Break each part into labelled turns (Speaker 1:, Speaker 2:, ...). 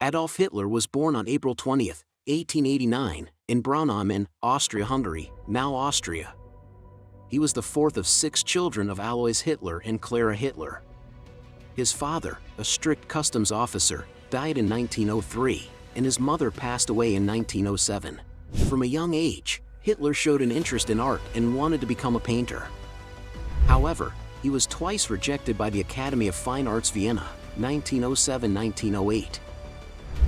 Speaker 1: Adolf Hitler was born on April 20, 1889, in Braunau in Austria-Hungary, now Austria. He was the fourth of 6 children of Alois Hitler and Clara Hitler. His father, a strict customs officer, died in 1903, and his mother passed away in 1907. From a young age, Hitler showed an interest in art and wanted to become a painter. However, he was twice rejected by the Academy of Fine Arts Vienna, 1907-1908.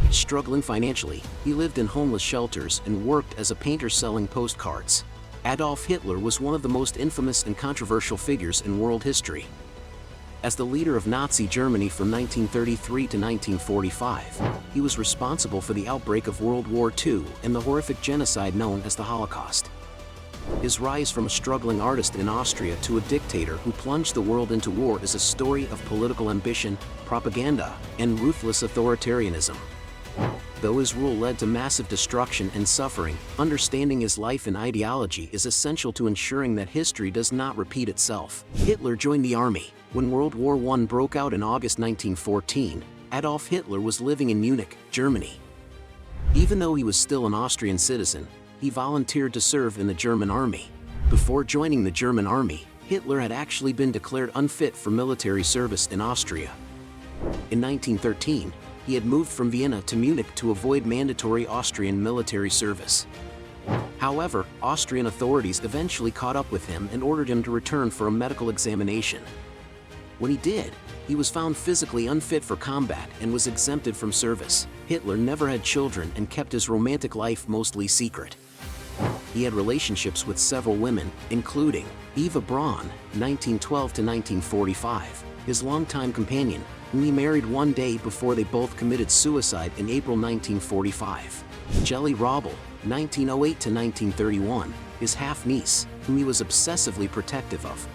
Speaker 1: Struggling financially, he lived in homeless shelters and worked as a painter selling postcards. Adolf Hitler was one of the most infamous and controversial figures in world history. As the leader of Nazi Germany from 1933 to 1945, he was responsible for the outbreak of World War II and the horrific genocide known as the Holocaust. His rise from a struggling artist in Austria to a dictator who plunged the world into war is a story of political ambition, propaganda, and ruthless authoritarianism. Though his rule led to massive destruction and suffering, understanding his life and ideology is essential to ensuring that history does not repeat itself. Hitler joined the army. When World War I broke out in August 1914, Adolf Hitler was living in Munich, Germany. Even though he was still an Austrian citizen, he volunteered to serve in the German army. Before joining the German army, Hitler had actually been declared unfit for military service in Austria. In 1913, he had moved from Vienna to Munich to avoid mandatory Austrian military service. However, Austrian authorities eventually caught up with him and ordered him to return for a medical examination. When he did, he was found physically unfit for combat and was exempted from service. Hitler never had children and kept his romantic life mostly secret. He had relationships with several women, including Eva Braun, 1912 to 1945, his longtime companion, whom he married one day before they both committed suicide in April 1945. Jelly Robbel, 1908 to 1931, his half-niece, whom he was obsessively protective of.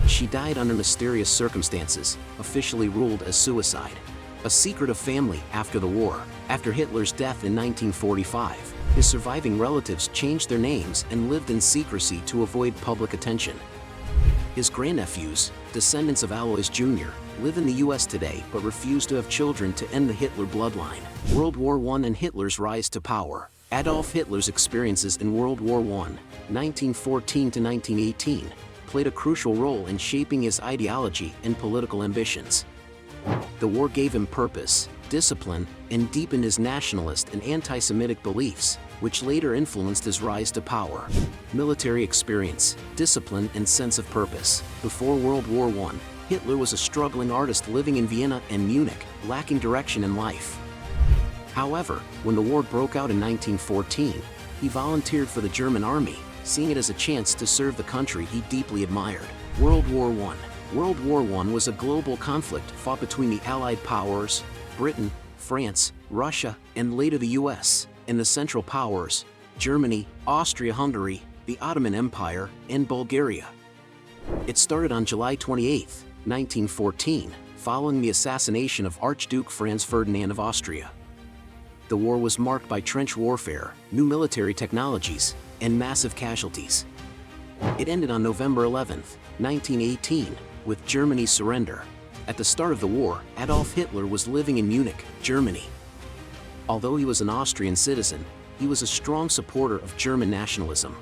Speaker 1: She died under mysterious circumstances, officially ruled as suicide. A secret of family after the war. After Hitler's death in 1945, his surviving relatives changed their names and lived in secrecy to avoid public attention. His grandnephews, descendants of Alois Jr., live in the US today but refuse to have children to end the Hitler bloodline. World War I and Hitler's rise to power. Adolf Hitler's experiences in World War I, 1914 to 1918, played a crucial role in shaping his ideology and political ambitions. The war gave him purpose, discipline, and deepened his nationalist and anti-Semitic beliefs, which later influenced his rise to power. Military experience, discipline, and sense of purpose. Before World War I, Hitler was a struggling artist living in Vienna and Munich, lacking direction in life. However, when the war broke out in 1914, he volunteered for the German army, seeing it as a chance to serve the country he deeply admired. World War I. World War I was a global conflict fought between the Allied powers, Britain, France, Russia, and later the US, and the Central Powers, Germany, Austria-Hungary, the Ottoman Empire, and Bulgaria. It started on July 28, 1914, following the assassination of Archduke Franz Ferdinand of Austria. The war was marked by trench warfare, new military technologies, and massive casualties. It ended on November 11, 1918, with Germany's surrender. At the start of the war, Adolf Hitler was living in Munich, Germany. Although he was an Austrian citizen, he was a strong supporter of German nationalism.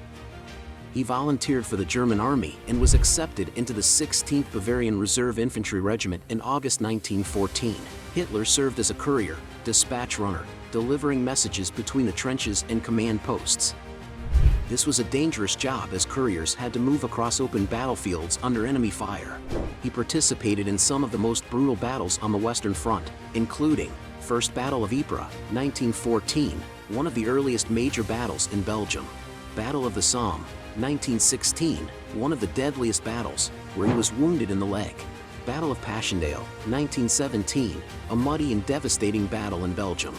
Speaker 1: He volunteered for the German army and was accepted into the 16th Bavarian Reserve Infantry Regiment in August 1914. Hitler served as a courier, dispatch runner, delivering messages between the trenches and command posts. This was a dangerous job as couriers had to move across open battlefields under enemy fire. He participated in some of the most brutal battles on the Western Front, including First Battle of Ypres, 1914, one of the earliest major battles in Belgium. Battle of the Somme, 1916, one of the deadliest battles, where he was wounded in the leg. Battle of Passchendaele, 1917, a muddy and devastating battle in Belgium.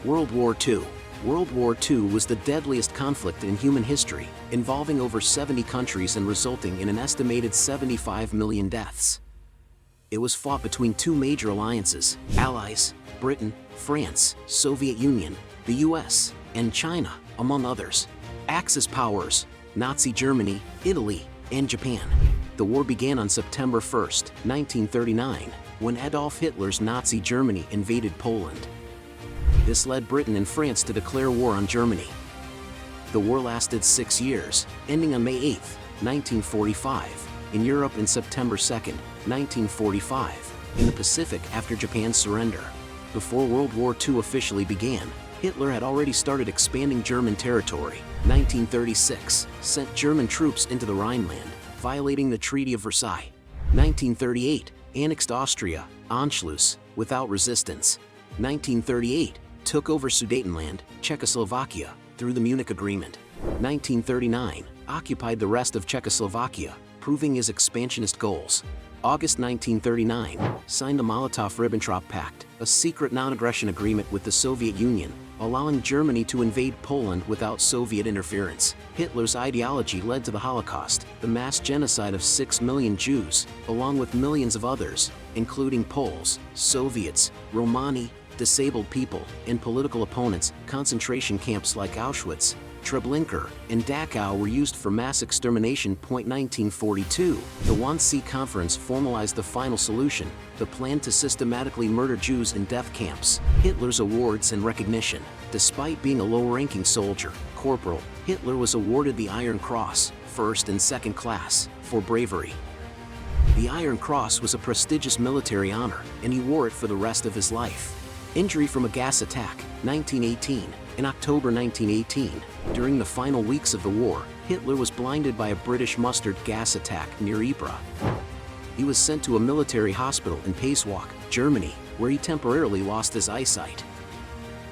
Speaker 1: World War II. World War II was the deadliest conflict in human history, involving over 70 countries and resulting in an estimated 75 million deaths. It was fought between two major alliances, Allies, Britain, France, Soviet Union, the US, and China, among others. Axis powers, Nazi Germany, Italy, and Japan. The war began on September 1, 1939, when Adolf Hitler's Nazi Germany invaded Poland. This led Britain and France to declare war on Germany. The war lasted 6 years, ending on May 8, 1945, in Europe and September 2, 1945, in the Pacific after Japan's surrender. Before World War II officially began, Hitler had already started expanding German territory. 1936, sent German troops into the Rhineland, violating the Treaty of Versailles. 1938, annexed Austria, Anschluss, without resistance. 1938, took over Sudetenland, Czechoslovakia, through the Munich Agreement. 1939, occupied the rest of Czechoslovakia, proving his expansionist goals. August 1939, signed the Molotov-Ribbentrop Pact, a secret non-aggression agreement with the Soviet Union, allowing Germany to invade Poland without Soviet interference. Hitler's ideology led to the Holocaust, the mass genocide of 6 million Jews, along with millions of others, including Poles, Soviets, Romani, disabled people, and political opponents. Concentration camps like Auschwitz, Treblinka, and Dachau were used for mass extermination. 1942, the Wannsee Conference formalized the final solution, the plan to systematically murder Jews in death camps. Hitler's awards and recognition. Despite being a low-ranking soldier, corporal, Hitler was awarded the Iron Cross, first and second class, for bravery. The Iron Cross was a prestigious military honor, and he wore it for the rest of his life. Injury from a gas attack, 1918. In October 1918, during the final weeks of the war, Hitler was blinded by a British mustard gas attack near Ypres. He was sent to a military hospital in Pasewalk, Germany, where he temporarily lost his eyesight.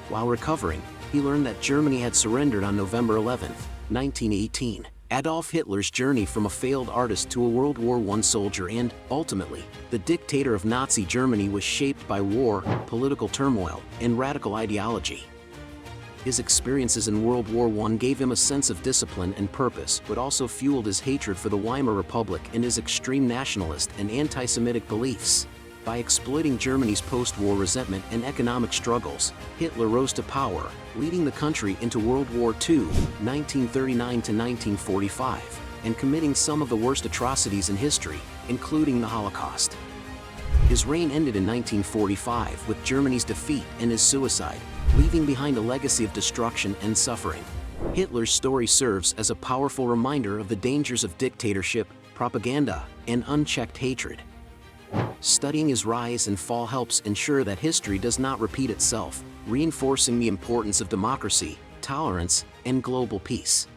Speaker 1: While recovering, he learned that Germany had surrendered on November 11, 1918. Adolf Hitler's journey from a failed artist to a World War I soldier and, ultimately, the dictator of Nazi Germany was shaped by war, political turmoil, and radical ideology. His experiences in World War I gave him a sense of discipline and purpose, but also fueled his hatred for the Weimar Republic and his extreme nationalist and anti-Semitic beliefs. By exploiting Germany's post-war resentment and economic struggles, Hitler rose to power, leading the country into World War II, 1939 to 1945, and committing some of the worst atrocities in history, including the Holocaust. His reign ended in 1945 with Germany's defeat and his suicide, leaving behind a legacy of destruction and suffering. Hitler's story serves as a powerful reminder of the dangers of dictatorship, propaganda, and unchecked hatred. Studying his rise and fall helps ensure that history does not repeat itself, reinforcing the importance of democracy, tolerance, and global peace.